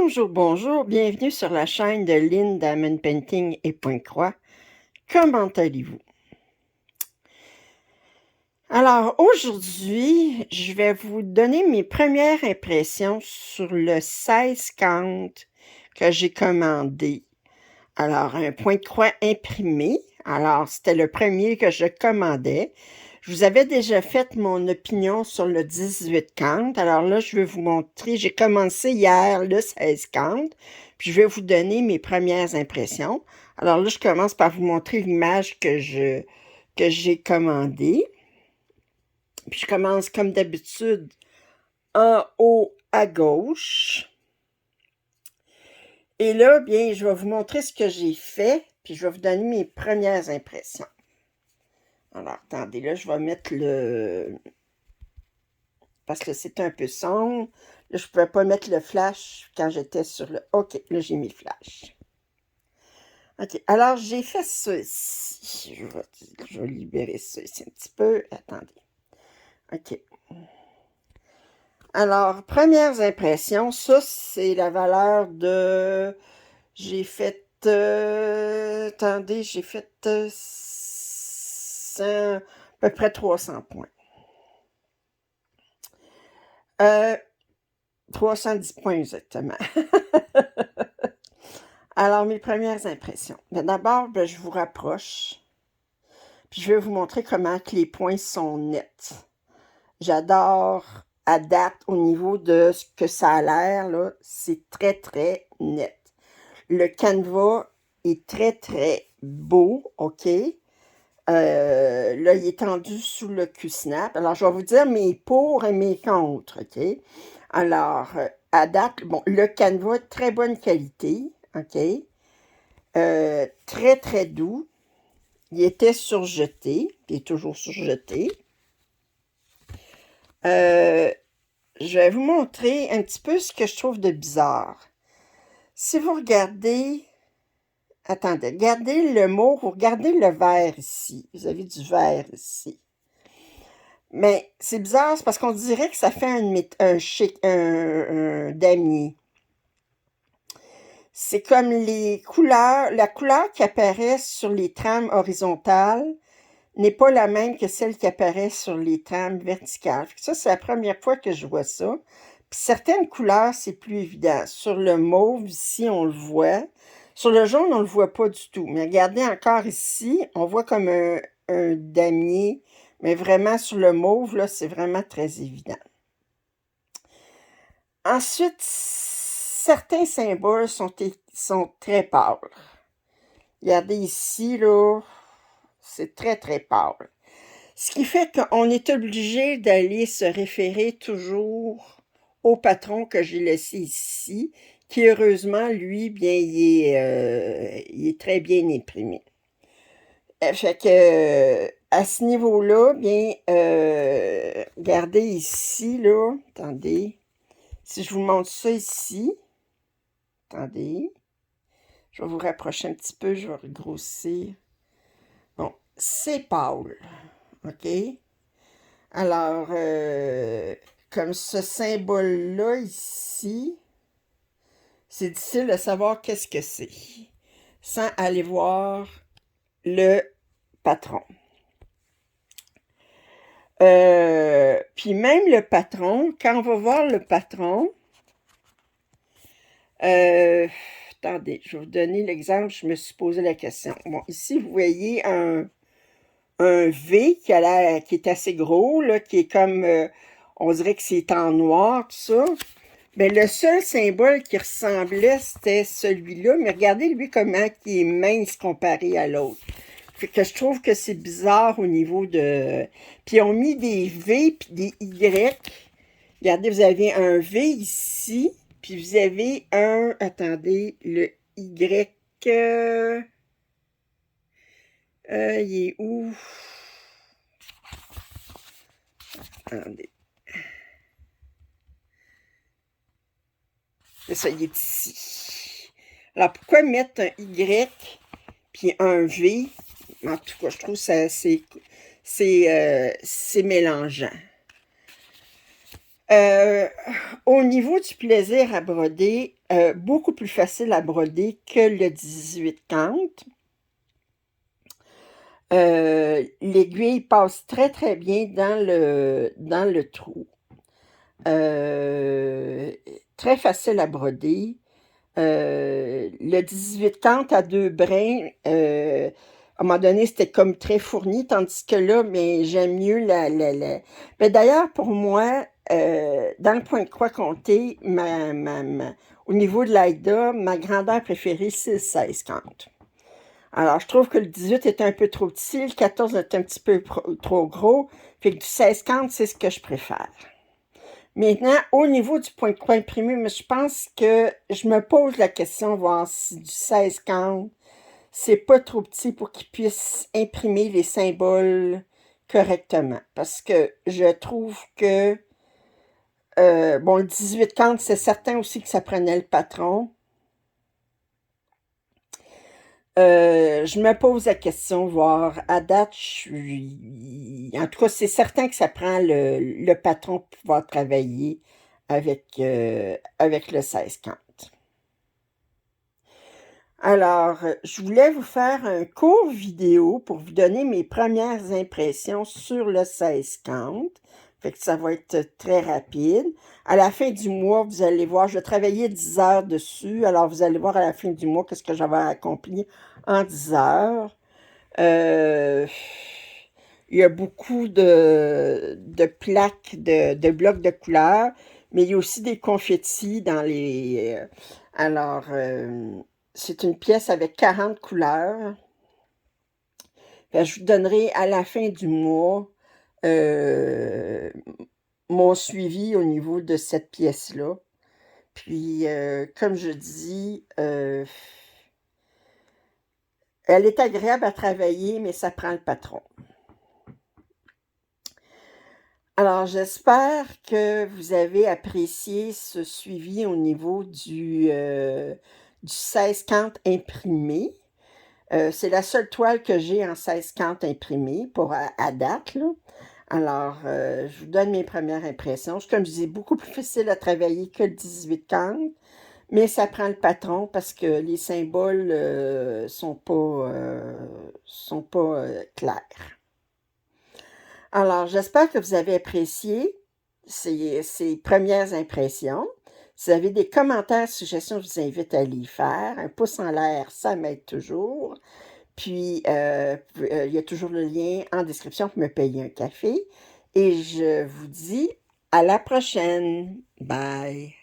Bonjour, bonjour, bienvenue sur la chaîne de Lynn Diamond Painting et Pointe-Croix. Comment allez-vous? Alors, aujourd'hui, je vais vous donner mes premières impressions sur le 16 count que j'ai commandé. Alors, un point-de-croix imprimé. Alors, c'était le premier que je commandais. Je vous avais déjà fait mon opinion sur le 18 count. Alors là, je vais vous montrer. J'ai commencé hier le 16 count. Puis je vais vous donner mes premières impressions. Alors là, je commence par vous montrer l'image que j'ai commandée. Puis je commence comme d'habitude en haut à gauche. Et là, bien, je vais vous montrer ce que j'ai fait. Puis je vais vous donner mes premières impressions. Alors, attendez, là, je vais mettre le... Parce que c'est un peu sombre. Là, je ne pouvais pas mettre le flash quand j'étais sur le... OK, là, j'ai mis le flash. OK, alors, j'ai fait ça ici. Je vais libérer ça ici un petit peu. Attendez. OK. Alors, premières impressions, ça, c'est la valeur de... J'ai fait... attendez, j'ai fait 100, à peu près 300 points. 310 points exactement. Alors, mes premières impressions. D'abord, je vous rapproche. Puis je vais vous montrer comment que les points sont nets. J'adore à date au niveau de ce que ça a l'air, là. C'est très, très net. Le canevas est très, très beau, OK? Là, il est tendu sous le Q-Snap. Alors, je vais vous dire mes pour et mes contre, OK? Alors, à date, bon, le canevas, très bonne qualité, OK? Très, très doux. Il était surjeté, il est toujours surjeté. Je vais vous montrer un petit peu ce que je trouve de bizarre. Si vous regardez... Attendez, regardez le mot, vous regardez le vert ici. Vous avez du vert ici. Mais c'est bizarre, c'est parce qu'on dirait que ça fait un damier. C'est comme les couleurs, la couleur qui apparaît sur les trames horizontales n'est pas la même que celle qui apparaît sur les trames verticales. Ça, c'est la première fois que je vois ça. Puis certaines couleurs, c'est plus évident. Sur le mauve, ici, on le voit. Sur le jaune, on ne le voit pas du tout. Mais regardez encore ici, on voit comme un damier. Mais vraiment, sur le mauve, là, c'est vraiment très évident. Ensuite, certains symboles sont très pâles. Regardez ici, là, c'est très, très pâle. Ce qui fait qu'on est obligé d'aller se référer toujours au patron que j'ai laissé ici, qui heureusement, lui, bien, il est très bien imprimé. Fait que, à ce niveau-là, bien, regardez ici, là, attendez, si je vous montre ça ici, attendez, je vais vous rapprocher un petit peu, je vais regrossir. Bon, c'est pâle, OK? Alors, comme ce symbole-là ici, c'est difficile de savoir qu'est-ce que c'est, sans aller voir le patron. Puis même le patron, quand on va voir le patron, attendez, je vais vous donner l'exemple, je me suis posé la question. Bon, ici, vous voyez un V qui est assez gros, là, qui est comme, on dirait que c'est en noir, tout ça. Mais le seul symbole qui ressemblait, c'était celui-là. Mais regardez, lui, comment il est mince comparé à l'autre. Fait que je trouve que c'est bizarre au niveau de... Puis ils ont mis des V puis des Y. Regardez, vous avez un V ici, puis vous avez un... Attendez, le Y... il est où? Attendez. C'est ça, il est ici. Alors, pourquoi mettre un Y puis un V? En tout cas, je trouve que c'est mélangeant. Euh, Au niveau du plaisir à broder, beaucoup plus facile à broder que le 18-50. L'aiguille passe très très bien dans le trou. Euh, Très facile à broder. Le 18-50 à deux brins, à un moment donné, c'était comme très fourni, tandis que là, mais j'aime mieux Mais d'ailleurs, pour moi, dans le point de croix comté, au niveau de l'AIDA, ma grandeur préférée, c'est le 16-50. Alors, je trouve que le 18 est un peu trop petit, le 14 est un petit peu trop gros, fait que du 16-50, c'est ce que je préfère. Maintenant, au niveau du point de croix imprimé, mais je pense que je me pose la question, voir si du 16-50, c'est pas trop petit pour qu'il puisse imprimer les symboles correctement. Parce que je trouve que, bon, le 18-50, c'est certain aussi que ça prenait le patron. Je me pose la question, voir à date, en tout cas, c'est certain que ça prend le patron pour pouvoir travailler avec le 16-50. Alors, je voulais vous faire un court vidéo pour vous donner mes premières impressions sur le 16-50. Fait que ça va être très rapide. À la fin du mois, vous allez voir, je vais travailler 10 heures dessus. Alors, vous allez voir à la fin du mois qu'est-ce que j'avais accompli en 10 heures. Euh, il y a beaucoup de plaques, de blocs de couleurs, mais il y a aussi des confettis dans les... alors, c'est une pièce avec 40 couleurs. Fait que je vous donnerai à la fin du mois euh, mon suivi au niveau de cette pièce-là. Puis, comme je dis, elle est agréable à travailler, mais ça prend le patron. Alors, j'espère que vous avez apprécié ce suivi au niveau du 16-50 imprimé. C'est la seule toile que j'ai en 16-50 imprimée pour à date, là. Alors, je vous donne mes premières impressions. Comme je disais, beaucoup plus facile à travailler que le 18-50, mais ça prend le patron parce que les symboles sont pas clairs. Alors, j'espère que vous avez apprécié ces premières impressions. Si vous avez des commentaires, suggestions, je vous invite à les faire. Un pouce en l'air, ça m'aide toujours. Puis, il y a toujours le lien en description pour me payer un café. Et je vous dis à la prochaine. Bye.